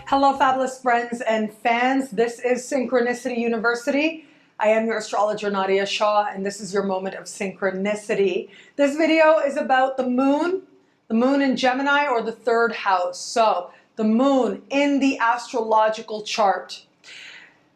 Hello, fabulous friends and fans. This is Synchronicity University. I am your astrologer, Nadiya Shah, and this is your moment of synchronicity. This video is about the moon in Gemini, or the third house. So the moon in the astrological chart.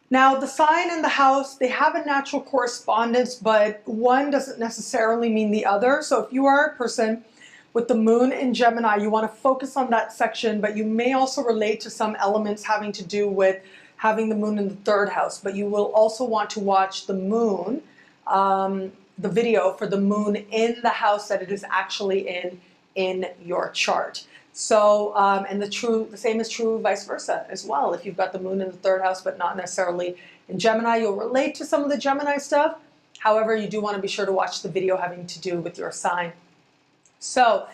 Now, the sign and the house, they have a natural correspondence, but one doesn't necessarily mean the other. So if you are a person with the moon in Gemini, you want to focus on that section, but you may also relate to some elements having to do with having the moon in the third house. But you will also want to watch the moon, the video for the moon in the house that it is actually in your chart. So, and the same is true vice versa as well. If you've got the moon in the third house, but not necessarily in Gemini, you'll relate to some of the Gemini stuff. However, you do want to be sure to watch the video having to do with your sign. So,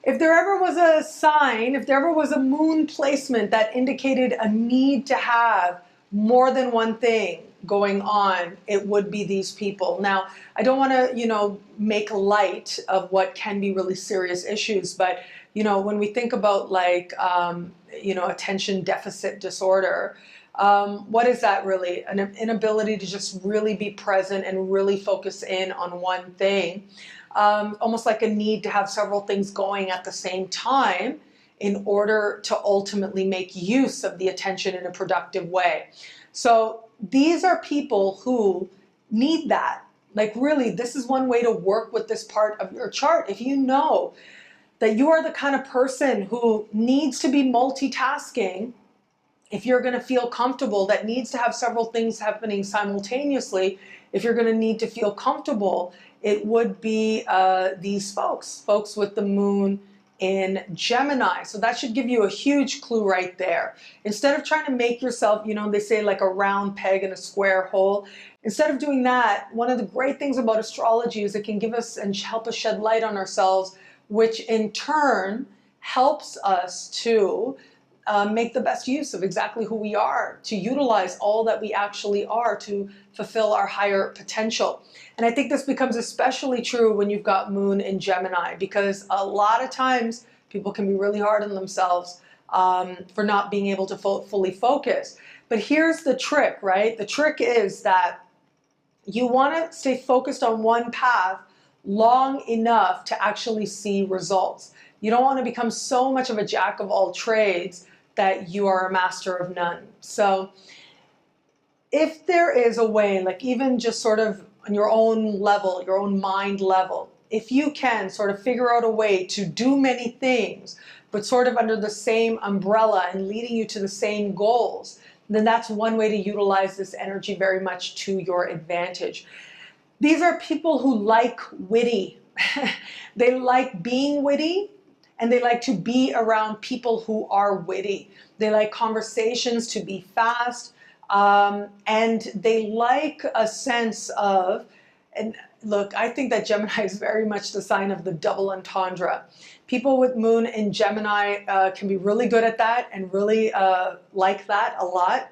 if there ever was a sign, if there ever was a moon placement that indicated a need to have more than one thing going on, it would be these people. Now, I don't want to, make light of what can be really serious issues, but, when we think about like, attention deficit disorder, what is that really? An inability to just really be present and really focus in on one thing. Almost like a need to have several things going at the same time in order to ultimately make use of the attention in a productive way. So these are people who need that. Like really, this is one way to work with this part of your chart. If you know that you are the kind of person who needs to be multitasking, if you're going to feel comfortable, that needs to have several things happening simultaneously, if you're going to need to feel comfortable, it would be these folks with the moon in Gemini. So that should give you a huge clue right there. Instead of trying to make yourself, they say like a round peg in a square hole. Instead of doing that, one of the great things about astrology is it can give us and help us shed light on ourselves, which in turn helps us to make the best use of exactly who we are, to utilize all that we actually are to fulfill our higher potential. And I think this becomes especially true when you've got moon in Gemini, because a lot of times people can be really hard on themselves for not being able to fully focus. But here's the trick, right? The trick is that you want to stay focused on one path long enough to actually see results. You don't want to become so much of a jack of all trades that you are a master of none. So if there is a way, like even just sort of on your own level, your own mind level, if you can sort of figure out a way to do many things, but sort of under the same umbrella and leading you to the same goals, then that's one way to utilize this energy very much to your advantage. These are people who like witty. They like being witty, and they like to be around people who are witty. They like conversations to be fast, and they like a sense of, and look, I think that Gemini is very much the sign of the double entendre. People with moon in Gemini can be really good at that and really like that a lot.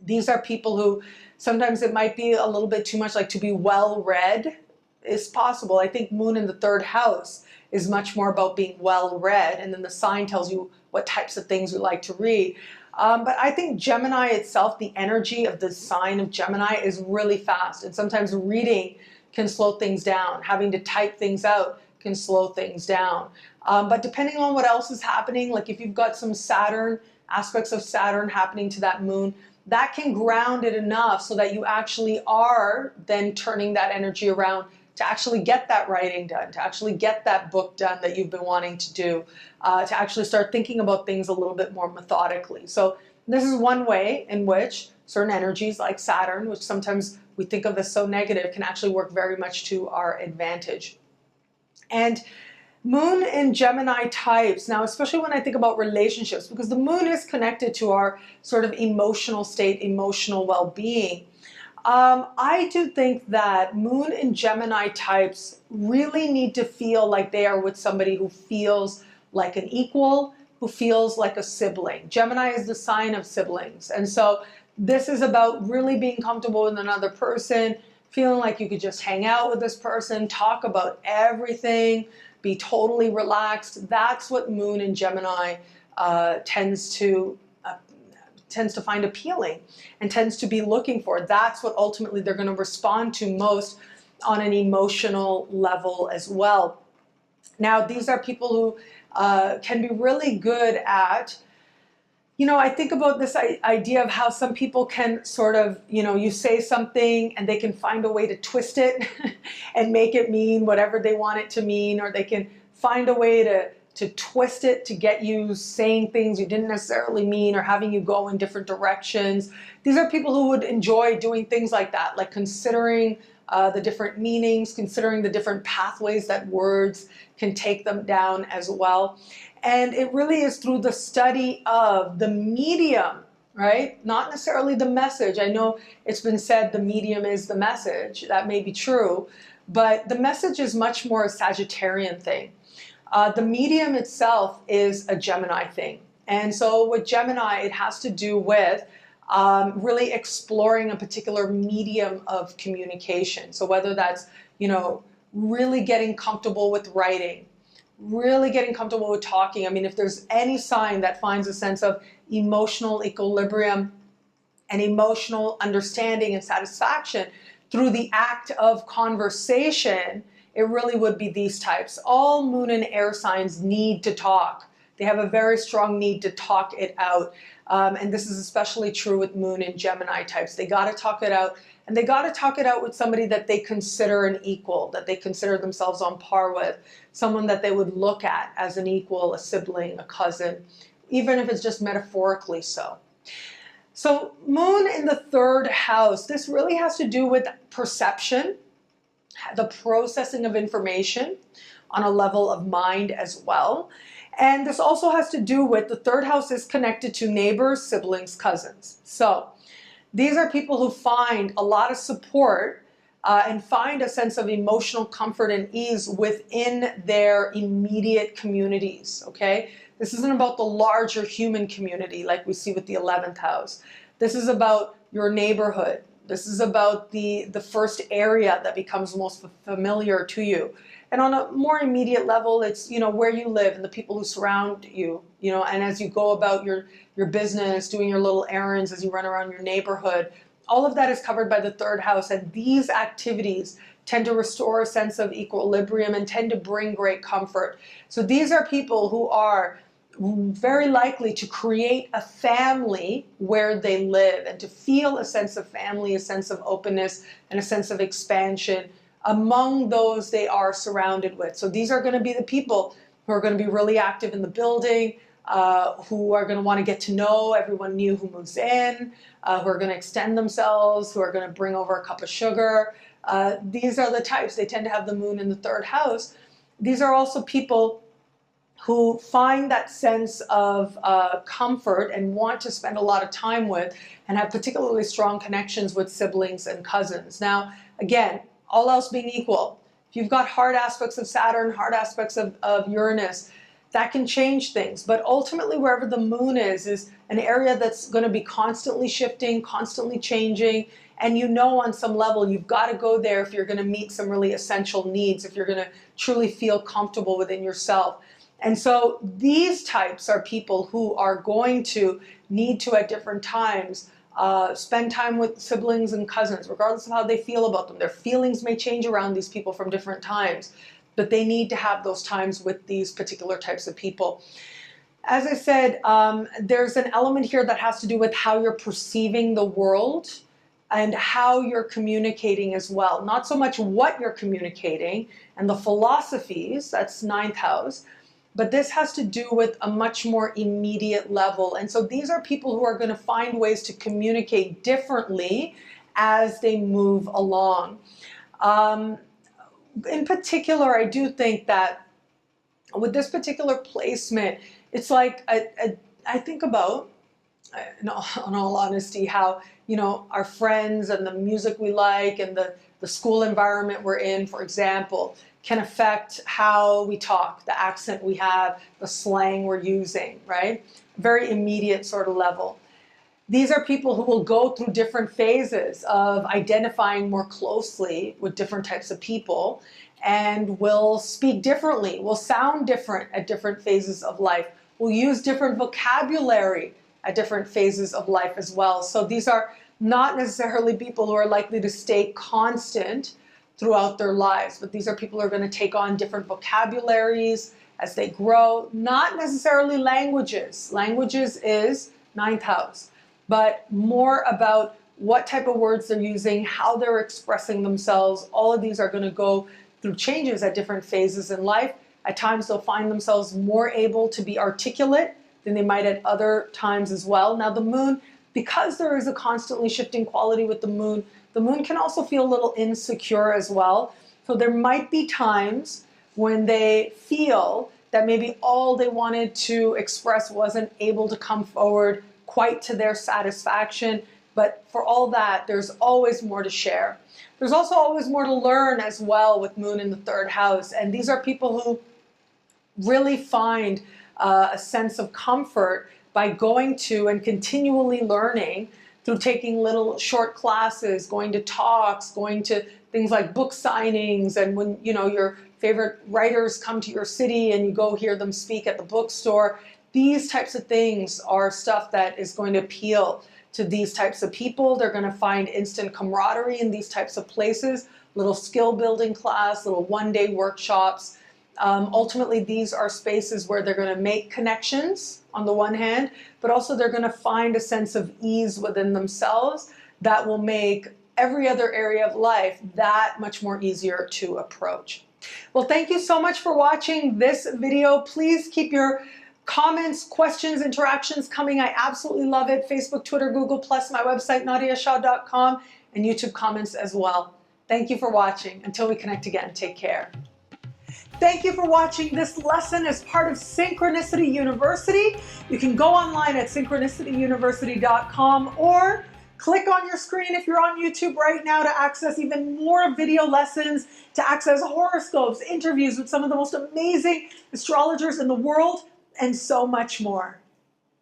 These are people who sometimes it might be a little bit too much, like to be well read is possible. I think moon in the third house is much more about being well read, and then the sign tells you what types of things you like to read. But I think Gemini itself, the energy of the sign of Gemini is really fast, and sometimes reading can slow things down. Having to type things out can slow things down. But depending on what else is happening, like if you've got some Saturn, aspects of Saturn happening to that moon, that can ground it enough so that you actually are then turning that energy around to actually get that writing done, to actually get that book done that you've been wanting to do, to actually start thinking about things a little bit more methodically. So this is one way in which certain energies like Saturn, which sometimes we think of as so negative, can actually work very much to our advantage. And moon in Gemini types, now especially when I think about relationships, because the moon is connected to our sort of emotional state, emotional well-being. I do think that moon in Gemini types really need to feel like they are with somebody who feels like an equal, who feels like a sibling. Gemini is the sign of siblings. And so this is about really being comfortable with another person, feeling like you could just hang out with this person, talk about everything, be totally relaxed. That's what moon in Gemini tends to tends to find appealing and tends to be looking for. That's what ultimately they're going to respond to most on an emotional level as well. Now, these are people who can be really good at, I think about this idea of how some people can sort of, you say something and they can find a way to twist it and make it mean whatever they want it to mean, or they can find a way to twist it to get you saying things you didn't necessarily mean, or having you go in different directions. These are people who would enjoy doing things like that, like considering the different meanings, considering the different pathways that words can take them down as well. And it really is through the study of the medium, right? Not necessarily the message. I know it's been said the medium is the message. That may be true, but the message is much more a Sagittarian thing. The medium itself is a Gemini thing. And so with Gemini, it has to do with really exploring a particular medium of communication. So whether that's, really getting comfortable with writing, really getting comfortable with talking. I mean, if there's any sign that finds a sense of emotional equilibrium and emotional understanding and satisfaction through the act of conversation, it really would be these types. All moon and air signs need to talk. They have a very strong need to talk it out. And this is especially true with moon and Gemini types. They got to talk it out. And they got to talk it out with somebody that they consider an equal, that they consider themselves on par with, someone that they would look at as an equal, a sibling, a cousin, even if it's just metaphorically so. So moon in the third house, this really has to do with perception, the processing of information on a level of mind as well. And this also has to do with the third house is connected to neighbors, siblings, cousins. So these are people who find a lot of support and find a sense of emotional comfort and ease within their immediate communities, okay? This isn't about the larger human community like we see with the 11th house. This is about your neighborhood. This is about the first area that becomes most familiar to you. And on a more immediate level, it's, where you live and the people who surround you, and as you go about your business, doing your little errands, as you run around your neighborhood, all of that is covered by the third house. And these activities tend to restore a sense of equilibrium and tend to bring great comfort. So these are people who are very likely to create a family where they live and to feel a sense of family, a sense of openness, and a sense of expansion among those they are surrounded with. So these are going to be the people who are going to be really active in the building, who are going to want to get to know everyone new who moves in, who are going to extend themselves, who are going to bring over a cup of sugar. These are the types. They tend to have the moon in the third house. These are also people who find that sense of comfort and want to spend a lot of time with and have particularly strong connections with siblings and cousins. Now, again, all else being equal, if you've got hard aspects of Saturn, hard aspects of Uranus, that can change things. But ultimately, wherever the moon is an area that's going to be constantly shifting, constantly changing. And on some level, you've got to go there if you're going to meet some really essential needs, if you're going to truly feel comfortable within yourself. And so these types are people who are going to need to, at different times, spend time with siblings and cousins, regardless of how they feel about them. Their feelings may change around these people from different times, but they need to have those times with these particular types of people. As I said, there's an element here that has to do with how you're perceiving the world and how you're communicating as well. Not so much what you're communicating and the philosophies, that's 9th house, but this has to do with a much more immediate level. And so these are people who are going to find ways to communicate differently as they move along. In particular, I do think that with this particular placement, it's like I think about, in all honesty, how our friends and the music we like and the school environment we're in, for example, can affect how we talk, the accent we have, the slang we're using, right? Very immediate sort of level. These are people who will go through different phases of identifying more closely with different types of people and will speak differently, will sound different at different phases of life, will use different vocabulary at different phases of life as well. So these are not necessarily people who are likely to stay constant throughout their lives, but these are people who are going to take on different vocabularies as they grow, not necessarily languages. Languages is ninth house, but more about what type of words they're using, how they're expressing themselves. All of these are going to go through changes at different phases in life. At times they'll find themselves more able to be articulate than they might at other times as well. Now the moon, because there is a constantly shifting quality with the moon can also feel a little insecure as well. So there might be times when they feel that maybe all they wanted to express wasn't able to come forward quite to their satisfaction. But for all that, there's always more to share. There's also always more to learn as well with moon in the third house. And these are people who really find a sense of comfort by going to and continually learning through taking little short classes, going to talks, going to things like book signings, and when your favorite writers come to your city and you go hear them speak at the bookstore. These types of things are stuff that is going to appeal to these types of people. They're going to find instant camaraderie in these types of places, little skill building class, little one-day workshops. Ultimately, these are spaces where they're going to make connections on the one hand, but also they're going to find a sense of ease within themselves that will make every other area of life that much more easier to approach. Well, thank you so much for watching this video. Please keep your comments, questions, interactions coming. I absolutely love it. Facebook, Twitter, Google+, my website, nadiyashah.com, and YouTube comments as well. Thank you for watching. Until we connect again, take care. Thank you for watching this lesson as part of Synchronicity University. You can go online at synchronicityuniversity.com or click on your screen if you're on YouTube right now to access even more video lessons, to access horoscopes, interviews with some of the most amazing astrologers in the world, and so much more.